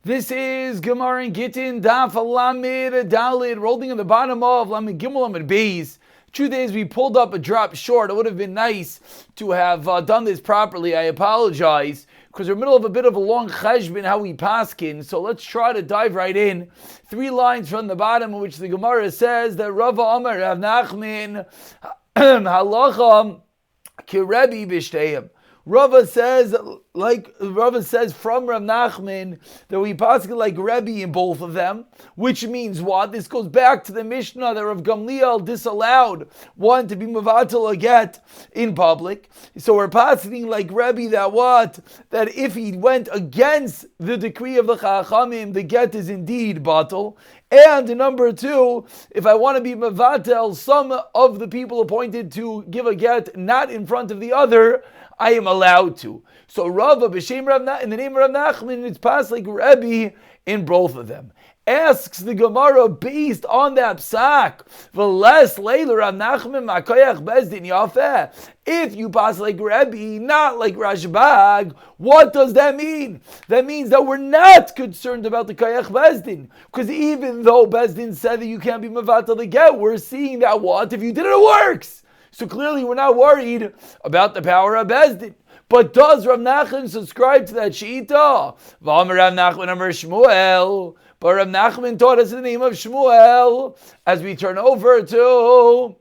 This is Gemara in Gittin, Daf Lamed Dalid, rolling on the bottom of Lamed Gimel Lamed Beis. Truth is, we pulled up a drop short. It would have been nice to have done this properly. I apologize, because we're in the middle of a bit of a long cheshbon, how we paskin. So let's try to dive right in. 3 lines from the bottom, in which the Gemara says that Rava Amar Rav Nachman Halacha Kirebi B'Shteim. Rava says from Rav Nachman that we paskin like Rebbe in both of them, which means what? This goes back to the Mishnah that Rav Gamliel disallowed one to be mevatel a get in public. So we're pasking like Rebbe that what? That if he went against the decree of the Chachamim, the get is indeed batel. And number 2, if I want to be mevatel some of the people appointed to give a get not in front of the other, I am allowed to. So Rava b'shem Rav in the name of Rav Nachman, it's passed like Rebbe in both of them. Asks the Gemara based on that psak, v'les leilu Rav Nachman makoyach bezdin yafeh. If you pass like Rebbe, not like Rashbag, what does that mean? That means that we're not concerned about the koyach bezdin, because even though bezdin said that you can't be mevatel the get, we're seeing that what? If you did it, it works. So clearly we're not worried about the power of Bezdin. But does Rav Nachman subscribe to that Shita? V'amar Rav Nachman Amar Shmuel. But Rav Nachman taught us in the name of Shmuel. As we turn over to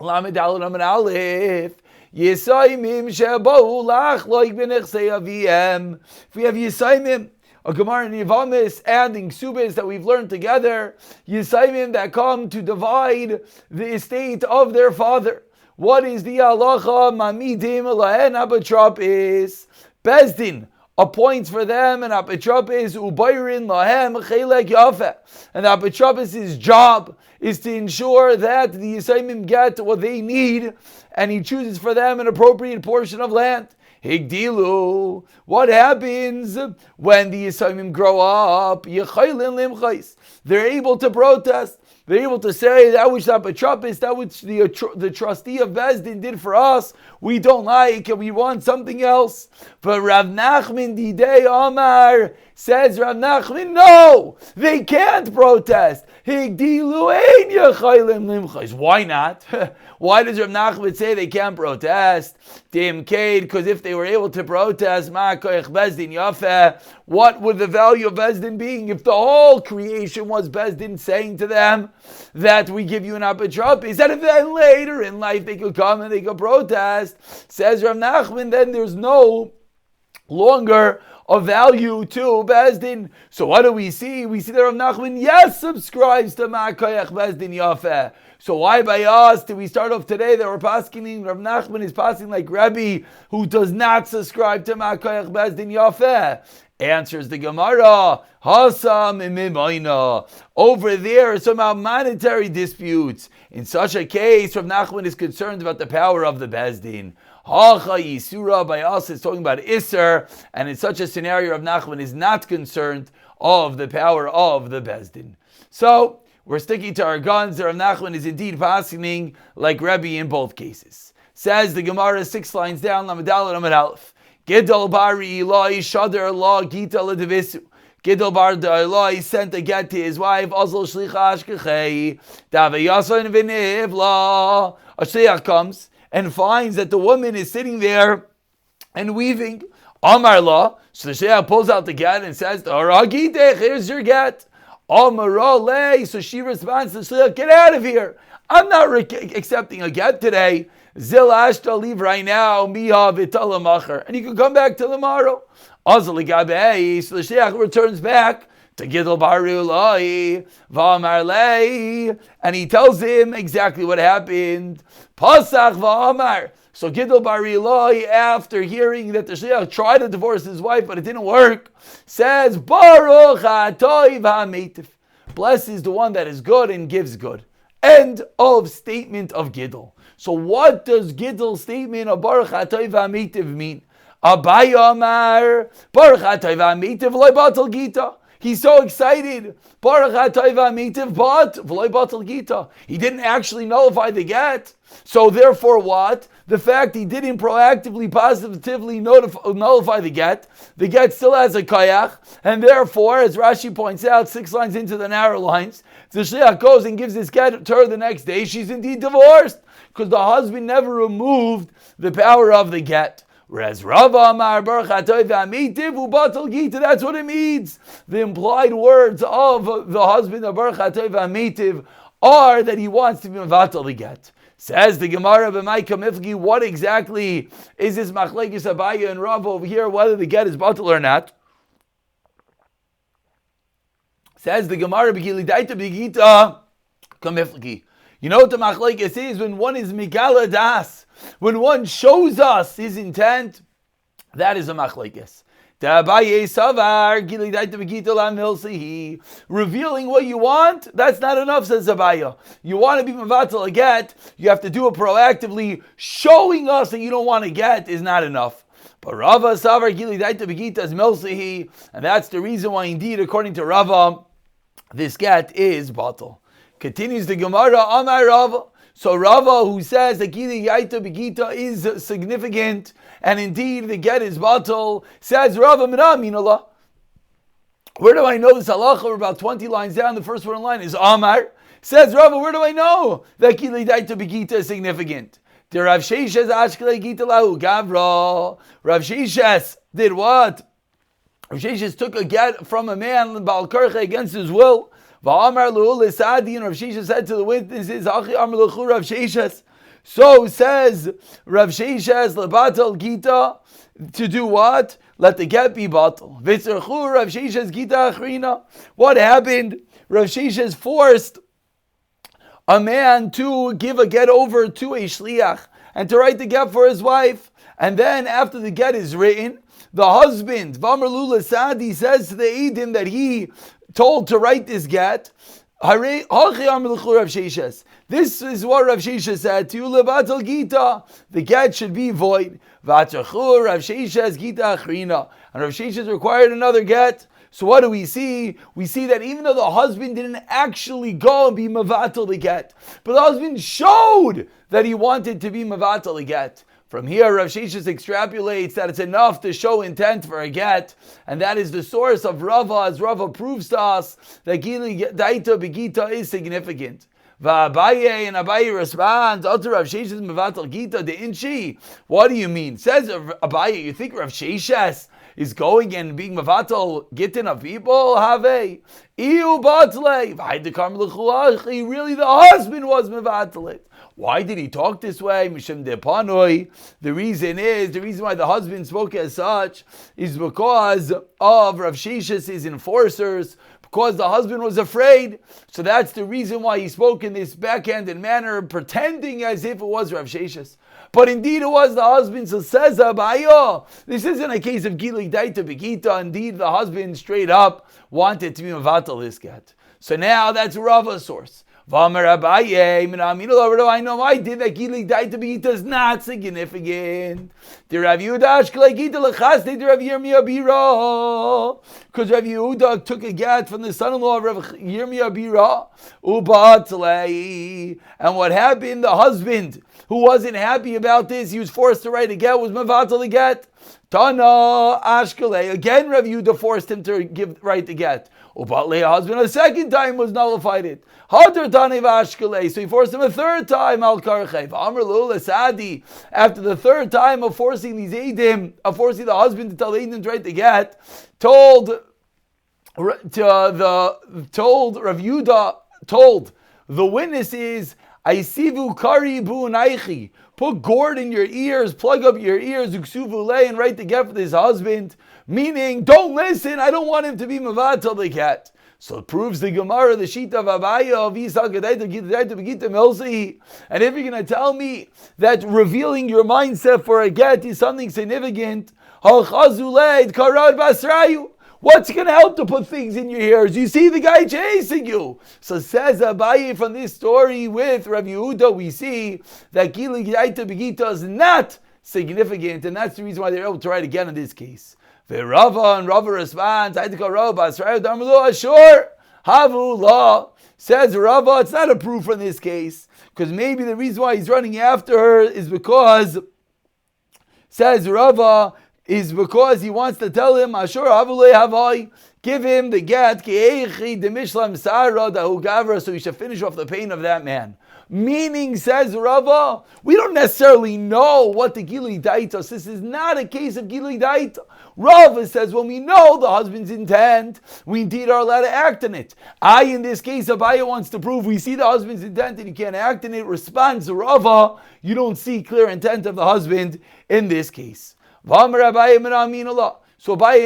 Lamed Daled Amar Aleph. Yisayimim shebou lach loik b'nechsei aviem. If we have Yisayimim, a Gemara in Yevamis and in Ksubis that we've learned together, Yisayimim that come to divide the estate of their father. What is the halacha? Mamidim lahen apotropis. Bezdin appoints for them an apotropis ubayrin lahem chelek yafeh. And the apotropis' job is to ensure that the Yisayimim get what they need, and he chooses for them an appropriate portion of land. Higdilu. What happens when the Yisayimim grow up? Yechaylin limchais. They're able to protest. They're able to say that which the apotropis, that which the trustee of Bezdin did for us, we don't like and we want something else. But Rav Nachman Didei Amar says, Rav Nachman, no, they can't protest. Higdilu ein yachaylim limchais. Why not? Why does Rav Nachman say they can't protest? Dimkeid, because if they were able to protest, ma koyach Bezdin yafeh, what would the value of Bezdin being if the whole creation was Bezdin saying to them that we give you an apotropis, that if then later in life they could come and they could protest, says Rav Nachman, then there's no longer of value to Bezdin. So what do we see? We see that Rav Nachman, yes, subscribes to Ma'akayach Bezdin Yafeh. So why by us do we start off today that we're pasking, Rav Nachman is passing like Rebbe, who does not subscribe to Ma'akayach Bezdin Yafeh? Answers the Gemara, Hasam imimayna. Over there are somehow monetary disputes. In such a case, Rav Nachman is concerned about the power of the Bezdin. Hacha Yisura by us is talking about Isser, and in such a scenario, Rav Nachman is not concerned of the power of the Bezdin. So we're sticking to our guns. Rav Nachman is indeed passing like Rebbe in both cases. Says the Gemara 6 lines down, Lamed Daled Amud Aleph. Gidol bar Eloi Shadar La Gita Ledevisu. Gidol bar Eloi sent a get to his wife. Azol Shlicha Ashkechei. Davayason Vinivla. A shliach comes and finds that the woman is sitting there and weaving. Amar La. So the shliach pulls out the get and says, Aragitech, here's your get. Amar Le. So she responds to the shliach, get out of here. I'm not accepting a get today. Zil ashta, leave right now. Miha v'tala macher, and you can come back till tomorrow. Azal ligabei. So the shliach returns back to Gidol bar Eloi v'amar lei, and he tells him exactly what happened. Pasach v'amar. So Gidol bar Eloi, after hearing that the shliach tried to divorce his wife but it didn't work, says Baruch atoi v'hameitiv. Blessed is the one that is good and gives good. End of statement of Gidol. So what does Gidol's statement of Baruch Atoi V'Amitiv mean? Abaye Amar, Baruch Atoi V'Amitiv Lo Batal Gita. He's so excited. Baruch atay v'amitiv, but v'loy batal gita. He didn't actually nullify the get. So therefore what? The fact he didn't proactively, positively nullify the get still has a kayach, and therefore, as Rashi points out, 6 lines into the narrow lines, the shliach goes and gives this get to her the next day. She's indeed divorced, because the husband never removed the power of the get. Whereas Rava Amar Baruch Atoy V'Amitiv Ubatal Gita, that's what it means. The implied words of the husband of Baruch Atoy V'Amitiv are that he wants to be mevatel the get. Says the Gemara b'May Kamifgi, what exactly is this machlekes Abaya and Rava over here, whether the get is batel or not? Says the Gemara b'Gili Daita b'Gita Kamifgi. You know what the machlekes is? When one is Migala Das, when one shows us his intent, that is a machlekes. Revealing what you want, that's not enough, says Abaya. You want to be mevatel a get, you have to do it proactively. Showing us that you don't want to get is not enough. But Rava Savar Gili Daita Begita is Milsihi, and that's the reason why, indeed, according to Rava, this get is batal. Continues the Gemara, Amar Rava. So Rava, who says that Gili Yaita Begita is significant, and indeed the get is batal, says Rava Minaminallah. Where do I know this halacha? We're about 20 lines down. The first one in line is Amar. Says Rava, where do I know that Gili Yaita Begita is significant? The Rav Sheishes Ashkelei Gita Lahu Gavra. Rav Sheishes did what? Rav Sheishes took a get from a man, Baal Karche, against his will. Va'amar Lu'ul Esadi, and Rav Sheishes said to the witnesses, Achi Amar Luchu Rav Sheishes. So says Rav Sheishes, Lebatal Gita, to do what? Let the get be batal. Vitzerchu Rav Sheishes Gita Achrina. What happened? Rav Sheishes forced a man to give a get over to a shliach and to write the get for his wife. And then after the get is written, the husband, V'amar Lula Sadi, says to the Eidim that he told to write this get. This is what Rav Sheishes said to you, Lebatal Gita. The get should be void. V'atzachur Rav Sheishes Gita Achrina. And Rav Sheishes required another get. So what do we see? We see that even though the husband didn't actually go and be mevatel the get, but the husband showed that he wanted to be mevatel the get. From here, Rav Sheishes extrapolates that it's enough to show intent for a get, and that is the source of Rava, as Rava proves to us that Gili Daita Begita is significant. Va'abaye, and Abaye responds, Alter Rav Sheishes mevatel Gita de Inchi. What do you mean? Says Abaye, you think Rav Sheishes is going and being mevatel Gittin of people? Have Iu batle. Really, the husband was mevatel it. Why did he talk this way? Mishum de panoi. The reason why the husband spoke as such is because of Rav Sheishes' enforcers, because the husband was afraid. So that's the reason why he spoke in this backhanded manner, pretending as if it was Rav Sheishes. But indeed it was the husband. So says Abayo, this isn't a case of Gili Daita Begita. Indeed the husband straight up wanted to be mevatel this get. So now that's Rava's source. V'amar Abaye, where do I know why did that Gili Daita Begita is not significant? The Rav Yehuda Ashkelei Gita L'chasdei the Rav Yirmiyah Bira, because Rav Yehuda took a get from the son-in-law of Rav Yirmiyah Bira, Ubatlei, and what happened? The husband who wasn't happy about this, he was forced to write a get, was mevatel the get. Tana Ashkelei, again Rav Yehuda forced him to write the get. Ubatlei, husband, a second time was nullified it. So he forced him a third time. After the third time of forcing these Eidim, of forcing the husband to tell the Eidim to write the get, told Rav Yehuda, told the witnesses, Aisivu kari bu naichi, put gourd in your ears, plug up your ears, uksuvule, and write the get for this husband. Meaning, don't listen, I don't want him to be mevatel the get. So it proves the Gemara, the Shita of Abaya of Yisrael Gedaita Begita Melsi. And if you're going to tell me that revealing your mindset for a get is something significant, what's going to help to put things in your ears? You see the guy chasing you. So says Abaye, from this story with Rav Yehuda, we see that Gili Gedaita Begita is not significant, and that's the reason why they're able to write again in this case. Rava, and Rava responds, I think Rava, Ashur, Havu law. Says Rava, it's not a proof in this case, because maybe the reason why he's running after her is because, says Rava, is because he wants to tell him, Ashur Havu Havai, give him the get, so he should finish off the pain of that man. Meaning, says Rava, we don't necessarily know what the Gilui Daita. This is not a case of Gilui Daita. Rava says when we know the husband's intent, we indeed are allowed to act on it. In this case, Abaya wants to prove we see the husband's intent and you can't act on it. Responds Rava, you don't see clear intent of the husband in this case. So Abaya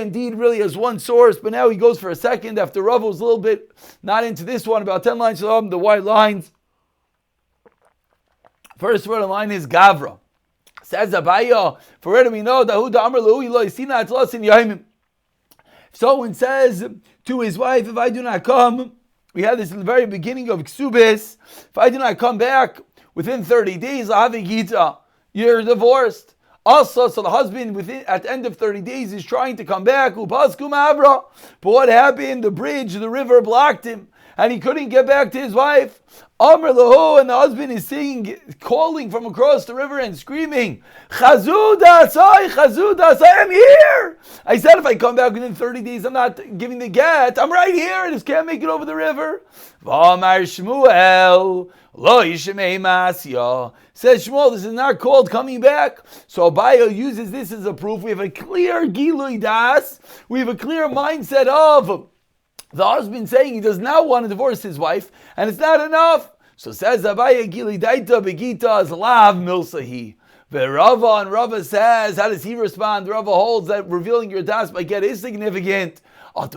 indeed really has one source, but now he goes for a second after Rava was a little bit not into this one, about 10 lines from the white lines. First word in line is Gavra. Says Abaya, for where do we know that if someone says to his wife, if I do not come, we had this in the very beginning of Ksubis, if I do not come back within 30 days, you're divorced. Also, so the husband at the end of 30 days is trying to come back. But what happened? The bridge, the river blocked him, and he couldn't get back to his wife. Amr Lahu, and the husband is calling from across the river and screaming, Chazudasai, I'm here. I said if I come back within 30 days, I'm not giving the get. I'm right here. I just can't make it over the river. V'amar Shmuel, Lo Yishmei Masya. Says Shmuel, this is not called coming back. So Abaya uses this as a proof. We have a clear Gilui Das. We have a clear mindset of the husband saying he does not want to divorce his wife, and it's not enough. So says Abaya, Gili Daita Begita is Lav Milsahi. Rava, and Rava says, how does he respond? Rava holds that revealing your das by get is significant. Says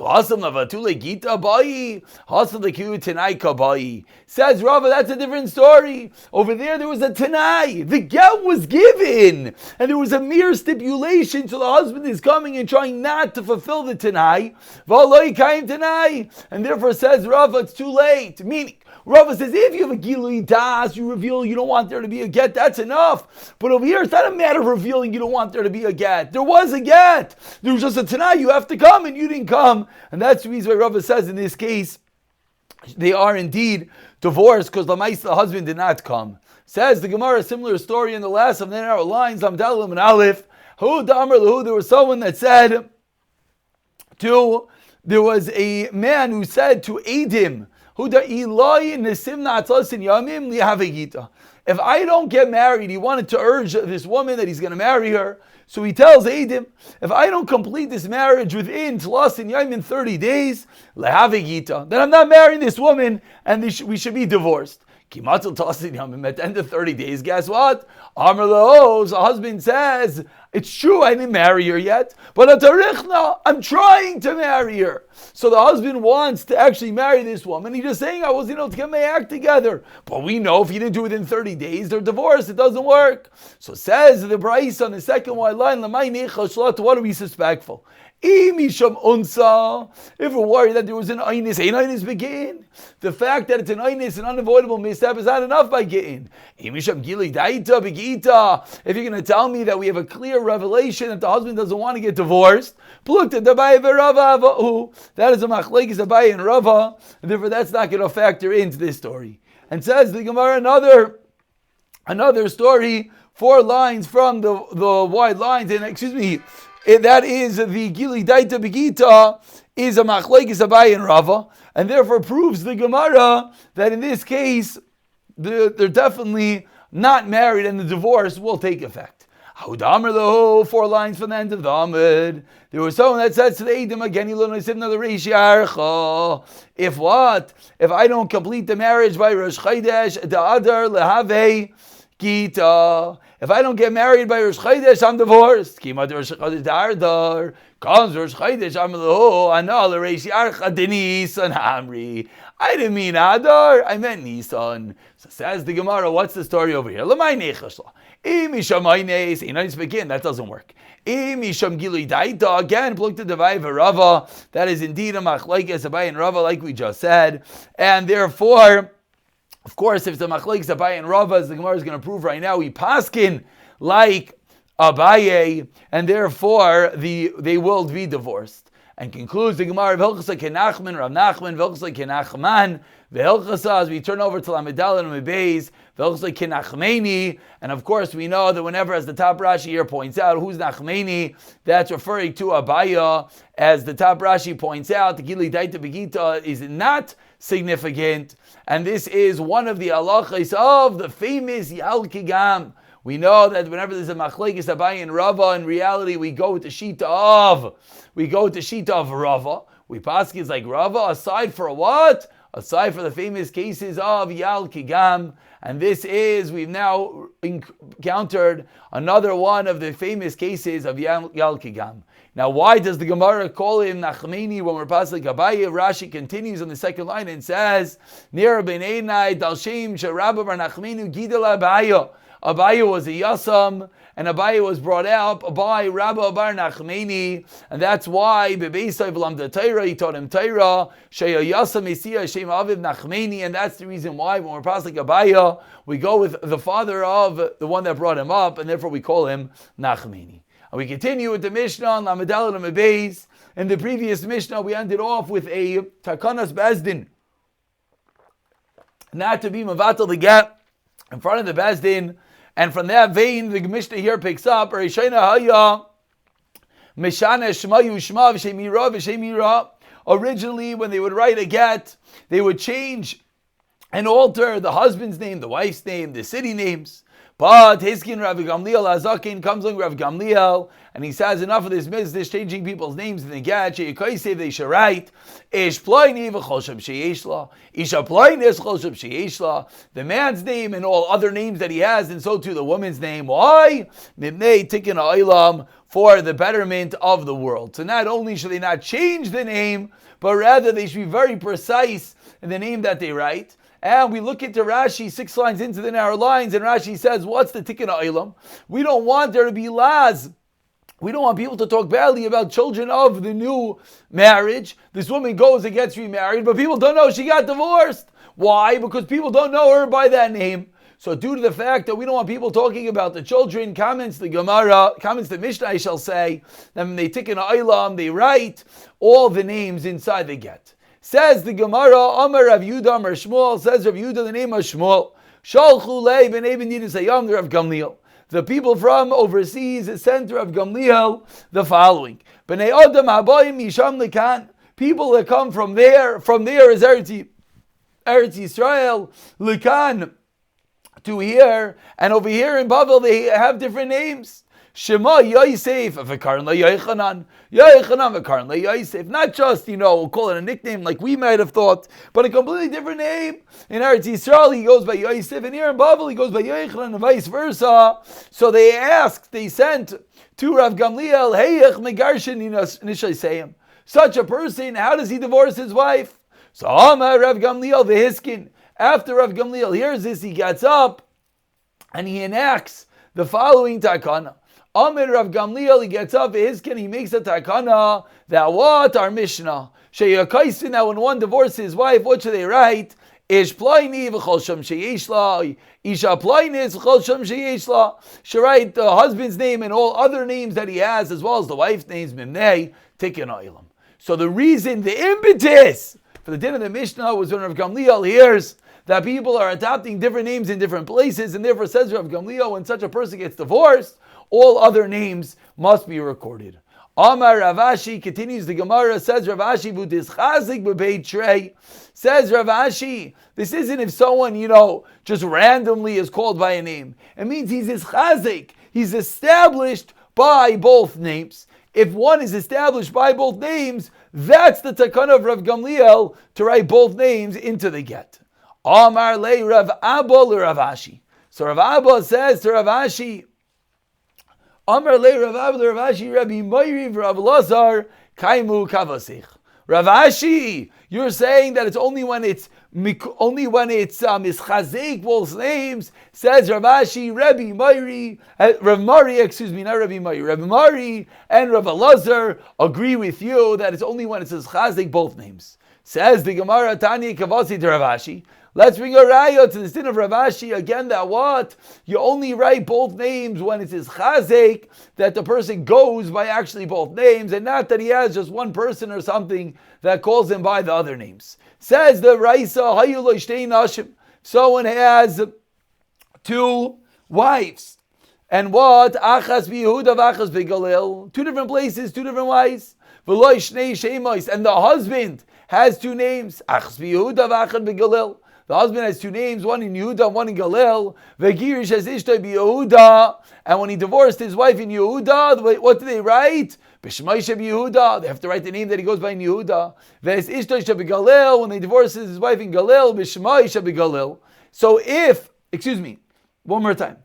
Rava, that's a different story. Over there was a Tanai. The get was given. And there was a mere stipulation. So the husband is coming and trying not to fulfill the Tanai. And therefore says Rava, it's too late. Meaning, Rava says, if you have a Gilui Das, you reveal you don't want there to be a get, that's enough. But over here, it's not a matter of revealing you don't want there to be a get. There was a get. There was just a Tanai, you have to come, and you didn't come. And that's the reason why Rava says in this case, they are indeed divorced because the husband did not come. Says the Gemara, a similar story in the last of the narrow lines, Amdalim and Aleph. There was someone that said there was a man who said to Adim, if I don't get married, he wanted to urge this woman that he's going to marry her. So he tells Adim, if I don't complete this marriage within 30 days, then I'm not marrying this woman and we should be divorced. At the end of 30 days, guess what? The husband says, it's true, I didn't marry her yet, but I'm trying to marry her. So the husband wants to actually marry this woman. He's just saying, I wasn't able to get my act together. But we know if he didn't do it within 30 days, they're divorced. It doesn't work. So says the Bryce on the second white line, what are we suspectful? If we're worried that there was an einis begin. The fact that it's an einis, an unavoidable misstep, is not enough by Gittin. If you're going to tell me that we have a clear revelation that the husband doesn't want to get divorced, that is a machlekes Abaye and Rava, and therefore that's not going to factor into this story. And says the Gemara another story, 4 lines from the wide lines, and that is the Gili Daita Begita is a machlekes Abaye and Rava, and therefore proves the Gemara that in this case they're definitely not married and the divorce will take effect. 4 lines from the end of the Amud. There was someone that said to the Eidim again, if I don't complete the marriage by Rosh Chodesh, the Adar lehave Gita. If I don't get married by Rosh Chodesh, I'm divorced. Comes Rosh Chodesh, I'm Amri. I didn't mean Adar, I meant Nisan. So says the Gemara, what's the story over here? Begin, that doesn't work. Again, that is indeed a machlekes Abaye and Rava, like we just said, and therefore, of course, if it's a machlekes Abaye and Rava, as the Gemara is going to prove right now, we paskin like Abaye, and therefore they will be divorced. And concludes the Gemara of Hilchasa Kenachman, Rav Nachman, Hilchasa Kenachman, V'Hilchasa, as we turn over to Lamedal and Mebeis, V'Hilchasa Kenachmeni, and of course we know that whenever, as the top Rashi here points out, who's Nachmeni, that's referring to Abaya. As the top Rashi points out, the Gili Daita Begita is not significant, and this is one of the halachas of the famous Yalkigam. We know that whenever there's a machlekes Abaye and Rava, in reality we go with the shita of Rava. We paskins like Rava, aside for what? Aside for the famous cases of Yal Kigam. And this is, we've now encountered another one of the famous cases of Yal Kigam. Now, why does the Gemara call him Nachmeni when we're passing Abaye? Rashi continues on the second line and says, Nir ben Einai Dalshem Sharabba bar Nachmenu Gidel Abaye. Abaye was a Yasam, and Abaye was brought out by Rabba bar Nachmeni, and that's why Bebeisai v'lamda Torah, he taught him Torah, Sheya Yasam Mesiya Shem Aviv Nachmeni, and that's the reason why when we're passing Abaye, we go with the father of the one that brought him up, and therefore we call him Nachmeni. And we continue with the Mishnah on Lamed and Beis. In the previous Mishnah, we ended off with a Takanas Bezdin, not to be Mavatal the get in front of the Bezdin. And from that vein, the Mishnah here picks up, Rishayna Haya, Mishana Shmayu Shma V'Shemira V'Shemira. Originally, when they would write a get, they would change and alter the husband's name, the wife's name, the city names. But Hiskin Rav Gamliel Azakin comes along Rav Gamliel, and he says enough of this business, changing people's names in the get. Sheikaysev, they should write Ish Ploini v'Cholshem Sheishla, Isha Ploinis Cholshem Sheishla, the man's name and all other names that he has, and so too the woman's name. Why? Mibnei Tikkun Ha'olam, for the betterment of the world. So not only should they not change the name, but rather they should be very precise in the name that they write. And we look into Rashi 6 lines into the narrow lines, and Rashi says, what's the Tikkun Ha'olam? We don't want there to be laws. We don't want people to talk badly about children of the new marriage. This woman goes and gets remarried, but people don't know she got divorced. Why? Because people don't know her by that name. So due to the fact that we don't want people talking about the children, comments the Gemara, comments the Mishnah, I shall say, then when they Tikkun Ha'olam, they write all the names inside the get. Says the Gemara, Amar Rav Yehuda, Amar Shmuel, says Rav Yehuda, the name of Shmuel, Shalchu lei b'nei ben Yidin Sayam, Rav Gamliel. The people from overseas sent to Rav Gamliel the following: B'nei Adam habayim misham lekan. People that come from there is Eretz Yisrael, lekan, to here, and over here in Bavel they have different names. Shema Yosef v'Karn leYochanan, Yochanan v'Karn leYosef. Not just, we'll call it a nickname like we might have thought, but a completely different name. In Eretz Yisrael he goes by Yosef, and here in Bavel he goes by Yochanan, and vice versa. So they sent to Rav Gamliel, Heyech megarshin nishayseim. Such a person, how does he divorce his wife? So Amar Rav Gamliel v'Hiskin. After Rav Gamliel hears this, he gets up and he enacts the following takana. Amir Rav Gamliel, he gets up, he makes a takana that what? Our Mishnah. Sheyakaisin, now when one divorces his wife, what should they write? Ish ploini v'chol shem sheyeshla, isha ploinis v'chol shem sheyeshla. Should write the husband's name and all other names that he has, as well as the wife's names, mimnei, tikkun ha'olam. So the reason, the impetus for the din of the Mishnah was when Rav Gamliel hears that people are adopting different names in different places, and therefore says Rav Gamliel, when such a person gets divorced, all other names must be recorded. Amar Rav Ashi, continues the Gemara, says Rav Ashi, v'tischazik b'beit trei. Says Rav Ashi, this isn't if someone, just randomly is called by a name. It means he's ischazik. He's established by both names. If one is established by both names, that's the takana of Rav Gamliel to write both names into the get. Amar le Rav Abba le Rav Ashi. So Rav Abba says to Rav Ashi, Amar le Rav Abba le Rav Ashi, Rabbi Meiri v'Rav Lazar kaimu kavasich. Rav Ashi, you're saying that it's only when it's ischazik both names. Says Rav Ashi, Rabbi Meiri, Rav Mari, not Rabbi Meiri, Rabbi Mari and Rav Lazar agree with you that it's only when it's ischazik both names. Says the Gemara, Tanya Kavasi to Rav Ashi. Let's bring a raya to the sin of Rav Ashi again. That what you only write both names when it is chazek, that the person goes by actually both names, and not that he has just one person or something that calls him by the other names. Says the Raisa, Hayu lo shtei nashim. Someone has two wives, and what achas b'Yehuda v'achas b'Galil, two different places, two different wives. V'lo shnei shemois, and the husband has two names, achas b'Yehuda v'achas b'Galil. The husband has two names, one in Yehuda and one in Galil. V'girish has ishtay b'Yehuda, and when he divorced his wife in Yehuda, what do they write? B'shmaisha b'Yehuda. They have to write the name that he goes by in Yehuda. V'es ishtay b'Galil. When they divorced his wife in Galil, b'shmaisha b'Galil. So one more time.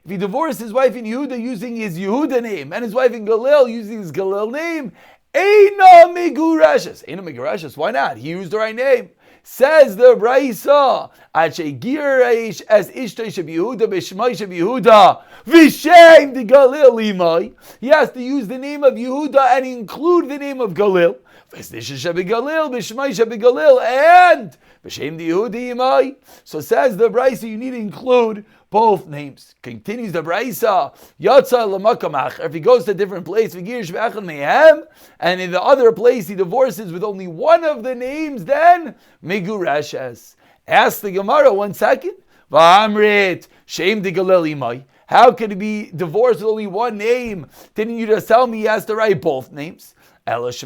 If he divorced his wife in Yehuda using his Yehuda name, and his wife in Galil using his Galil name, Eina Megurashes. Why not? He used the right name. Says the Braisa, Ache Girish as Ishtay Yehuda B'Shmai Yehuda V'Shem the Galil Imai. He has to use the name of Yehuda and include the name of Galil. V'Snisha B'Galil B'Shmai B'Galil and V'Shem the Yehuda Imai. So says the Braisa, you need to include both names. Continues the Braisa, Yatsa l'makamach. If he goes to a different place, v'girish v'achad mehem, and in the other place he divorces with only one of the names, then megurashes. Ask the Gemara 1 second. V'amrit shem de galil imai. How could he be divorced with only one name? Didn't you just tell me he has to write both names? Says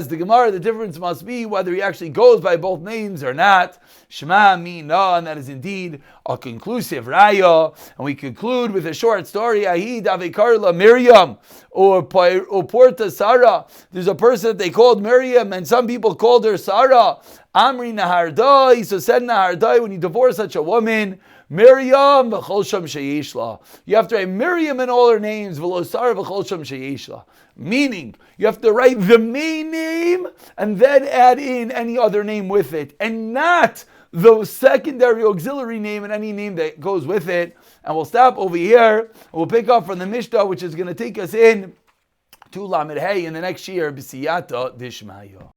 the Gemara, the difference must be whether he actually goes by both names or not. Shema mina, and that is indeed a conclusive raya. And we conclude with a short story. Ahid avekarla Miriam or Porta Sarah. There's a person that they called Miriam, and some people called her Sarah. Amri Nahardai. So said Nahardai, when you divorce such a woman, Miriam v'chol sham sheyishla. You have to write Miriam in all her names, v'lo Sarah v'chol sham sheyishla. Meaning, you have to write the main name and then add in any other name with it, and not the secondary auxiliary name and any name that goes with it. And we'll stop over here, and we'll pick up from the Mishnah, which is going to take us in to Lamed Hey in the next year, B'siyata Dishmaya.